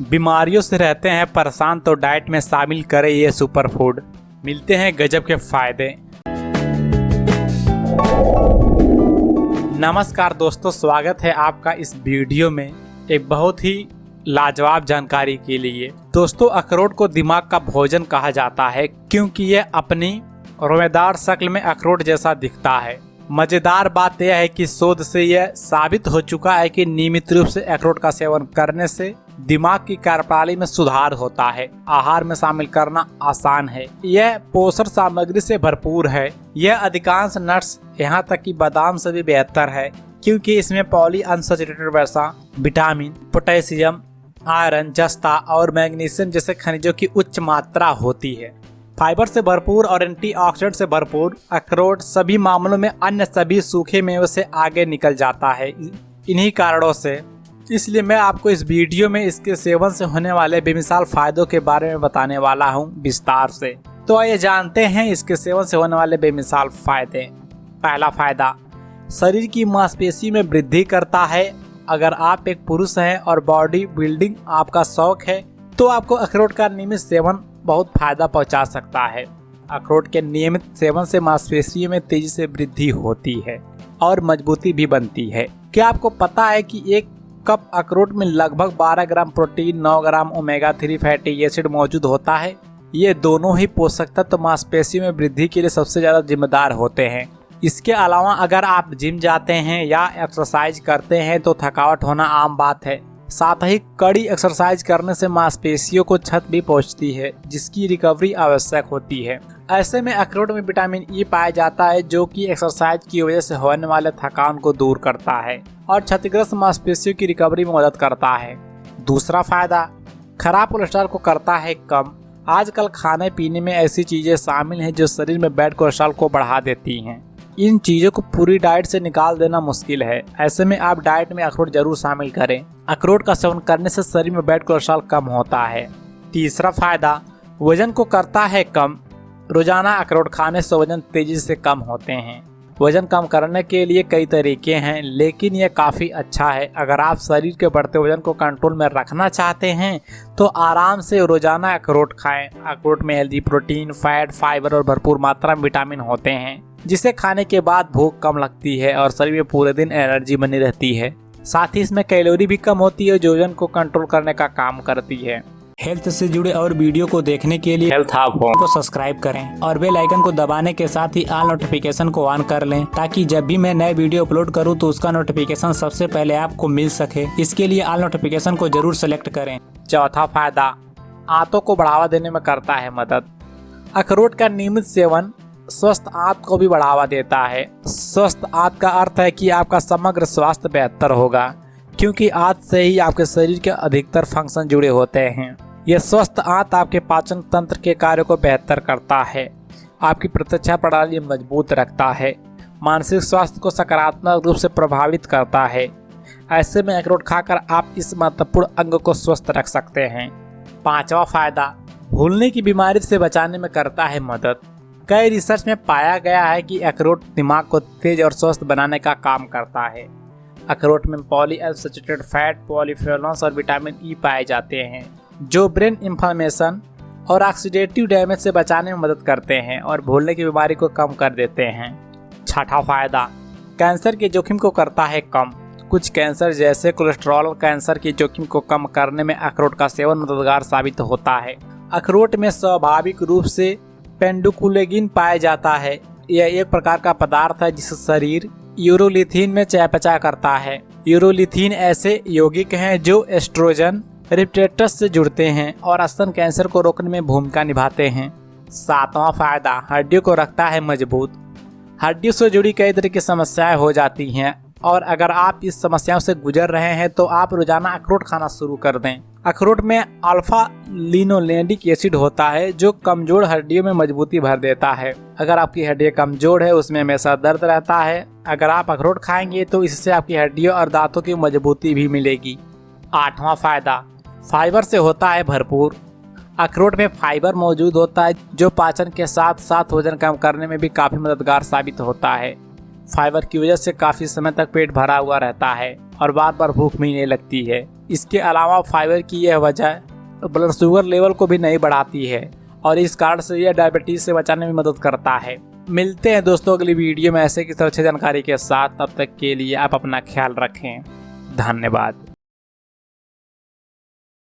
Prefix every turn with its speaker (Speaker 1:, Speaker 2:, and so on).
Speaker 1: बीमारियों से रहते हैं परेशान तो डाइट में शामिल करें ये सुपर फूड, मिलते हैं गजब के फायदे। नमस्कार दोस्तों, स्वागत है आपका इस वीडियो में एक बहुत ही लाजवाब जानकारी के लिए। दोस्तों, अखरोट को दिमाग का भोजन कहा जाता है क्योंकि यह अपनी रोएदार शक्ल में अखरोट जैसा दिखता है। मजेदार बात यह है कि शोध से यह साबित हो चुका है कि नियमित रूप से अखरोट का सेवन करने से दिमाग की कार्यप्रणाली में सुधार होता है। आहार में शामिल करना आसान है। यह पोषण सामग्री से भरपूर है। यह अधिकांश नट्स यहाँ तक कि बादाम से भी बेहतर है क्योंकि इसमें पॉली अनसैचुरेटेड वसा, विटामिन, पोटेशियम, आयरन, जस्ता और मैग्नीशियम जैसे खनिजों की उच्च मात्रा होती है। फाइबर से भरपूर और एंटीऑक्सीडेंट से भरपूर अखरोट सभी मामलों में अन्य सभी सूखे मेवों से आगे निकल जाता है। इन्हीं कारणों से इसलिए मैं आपको इस वीडियो में इसके सेवन से होने वाले बेमिसाल फायदों के बारे में बताने वाला हूं विस्तार से। तो आइए जानते हैं इसके सेवन से होने वाले बेमिसाल फायदे। पहला फायदा, शरीर की मांसपेशी में वृद्धि करता है। अगर आप एक पुरुष हैं और बॉडी बिल्डिंग आपका शौक है तो आपको अखरोट का नियमित सेवन बहुत फायदा पहुंचा सकता है। अखरोट के नियमित सेवन से मांसपेशियों में तेजी से वृद्धि होती है और मजबूती भी बनती है। क्या आपको पता है कि एक कप अखरोट में लगभग 12 ग्राम प्रोटीन, 9 ग्राम ओमेगा 3 फैटी एसिड मौजूद होता है। ये दोनों ही पोषक तत्व मांसपेशियों में वृद्धि के लिए सबसे ज्यादा जिम्मेदार होते हैं। इसके अलावा अगर आप जिम जाते हैं या एक्सरसाइज करते हैं तो थकावट होना आम बात है। साथ ही कड़ी एक्सरसाइज करने से मांसपेशियों को क्षत भी पहुंचती है जिसकी रिकवरी आवश्यक होती है। ऐसे में अखरोट में विटामिन ई पाया जाता है जो कि एक्सरसाइज की वजह से होने वाले थकान को दूर करता है और क्षतिग्रस्त मांसपेशियों की रिकवरी में मदद करता है। दूसरा फायदा, खराब कोलेस्ट्रॉल को करता है कम। आजकल खाने पीने में ऐसी चीजें शामिल हैं जो शरीर में बैड कोलेस्ट्रॉल को बढ़ा देती हैं। इन चीजों को पूरी डाइट से निकाल देना मुश्किल है। ऐसे में आप डाइट में अखरोट जरूर शामिल करें। अखरोट का सेवन करने से शरीर में बैड कोलेस्ट्रॉल कम होता है। तीसरा फायदा, वजन को करता है कम। रोजाना अखरोट खाने से वजन तेजी से कम होते हैं। वजन कम करने के लिए कई तरीके हैं लेकिन यह काफ़ी अच्छा है। अगर आप शरीर के बढ़ते वजन को कंट्रोल में रखना चाहते हैं तो आराम से रोजाना अखरोट खाएं। अखरोट में हेल्दी प्रोटीन, फैट, फाइबर और भरपूर मात्रा में विटामिन होते हैं जिसे खाने के बाद भूख कम लगती है और शरीर में पूरे दिन एनर्जी बनी रहती है। साथ ही इसमें कैलोरी भी कम होती है जो वजन को कंट्रोल करने का काम करती है। हेल्थ से जुड़े और वीडियो को देखने के लिए हेल्थ हब को सब्सक्राइब करें और बेल आइकन को दबाने के साथ ही ऑल नोटिफिकेशन को ऑन कर लें ताकि जब भी मैं नए वीडियो अपलोड करूं तो उसका नोटिफिकेशन सबसे पहले आपको मिल सके। इसके लिए ऑल नोटिफिकेशन को जरूर सेलेक्ट करें। चौथा फायदा, आंतों को बढ़ावा देने में करता है मदद। अखरोट का नियमित सेवन स्वस्थ आंत को भी बढ़ावा देता है। स्वस्थ आंत का अर्थ है कि आपका समग्र स्वास्थ्य बेहतर होगा क्योंकि आंत से ही आपके शरीर के अधिकतर फंक्शन जुड़े होते हैं। यह स्वस्थ आंत आपके पाचन तंत्र के कार्यों को बेहतर करता है, आपकी प्रतिरक्षा प्रणाली मजबूत रखता है, मानसिक स्वास्थ्य को सकारात्मक रूप से प्रभावित करता है। ऐसे में अखरोट खाकर आप इस महत्वपूर्ण अंग को स्वस्थ रख सकते हैं। पांचवा फायदा, भूलने की बीमारी से बचाने में करता है मदद। कई रिसर्च में पाया गया है कि अखरोट दिमाग को तेज और स्वस्थ बनाने का काम करता है। अखरोट में पॉली अनसैचुरेटेड फैट, पॉलीफेनॉल्स और विटामिन ई पाए जाते हैं जो ब्रेन इन्फ्लेमेशन और ऑक्सीडेटिव डैमेज से बचाने में मदद करते हैं और भूलने की बीमारी को कम कर देते हैं। छठा फायदा, कैंसर के जोखिम को करता है कम। कुछ कैंसर जैसे कोलेस्ट्रॉल कैंसर के जोखिम को कम करने में अखरोट का सेवन मददगार साबित होता है। अखरोट में स्वाभाविक रूप से पेंडुकुलेगिन पाया जाता है। यह एक प्रकार का पदार्थ है जिसे शरीर यूरोलिथिन में चयापचय करता है। यूरोलिथिन ऐसे यौगिक हैं जो एस्ट्रोजन रिसेप्टर्स से जुड़ते हैं और स्तन कैंसर को रोकने में भूमिका निभाते हैं। सातवां फायदा, हड्डियों को रखता है मजबूत। हड्डियों से जुड़ी कई तरह की समस्याएं हो जाती हैं और अगर आप इस समस्याओं से गुजर रहे हैं तो आप रोजाना अखरोट खाना शुरू कर दें। अखरोट में अल्फा लिनोलेनिक एसिड होता है जो कमजोर हड्डियों में मजबूती भर देता है। अगर आपकी हड्डियां कमजोर है, उसमें हमेशा दर्द रहता है, अगर आप अखरोट खाएंगे तो इससे आपकी हड्डियों और दांतों की मजबूती भी मिलेगी। आठवां फायदा, फाइबर से होता है भरपूर। अखरोट में फाइबर मौजूद होता है जो पाचन के साथ साथ वजन कम करने में भी काफी मददगार साबित होता है। फाइबर की वजह से काफ़ी समय तक पेट भरा हुआ रहता है और बार बार भूख भी नहीं लगती है। इसके अलावा फाइबर की यह वजह ब्लड शुगर लेवल को भी नहीं बढ़ाती है और इस कारण से यह डायबिटीज से बचाने में मदद करता है। मिलते हैं दोस्तों अगली वीडियो में ऐसे किसी अच्छी जानकारी के साथ। तब तक के लिए आप अपना ख्याल रखें। धन्यवाद।